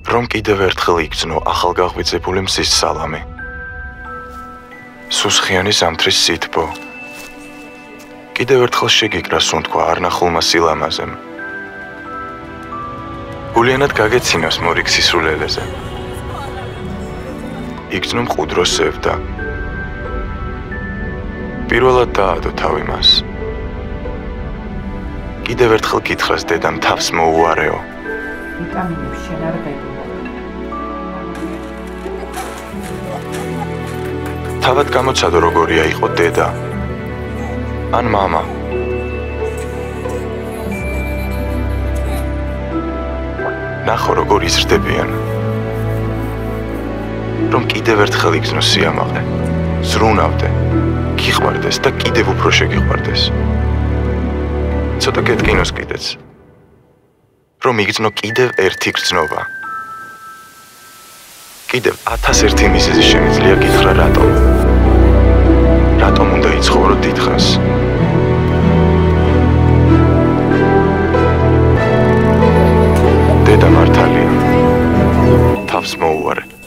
რომ კიდევ ერთხელ იგრძნო ახალგაღვიძებული მზის სალამი. სუსხიანი ზამთრის სითბო. კიდევ ერთხელ შეგიკრა სუნთქვა არნახულმა სილამაზემ. გულიანად გაგეცინოს მორიგ სისრულელეზე. იგრძნო მყუდრო სევდა. პირველად დაადო თავი მას. კიდევ ერთხელ გითხრას დედამ თავს მოუარეო. ვიტამინებს შენ არ გაიგო. თავად გამოცადო როგორია იყო დედა ან მამა. ნახო როგორ იზრდებიან. რომ კიდევ ერთხელ იგრძნო სიამაყე. ზრუნავდე. გიყვარდეს და კიდევ უფრო შეგიყვარდეს. ცოტა გეტკინოს კიდეც. რომ იგრძნო კიდევ ერთი გრძნობა. კიდევ 1001 მიზეზი შემიძლია გითხრა რატომ. რატომ უნდა იცხოვრო დიდხანს? დედა მართალია. თავს მოუარე.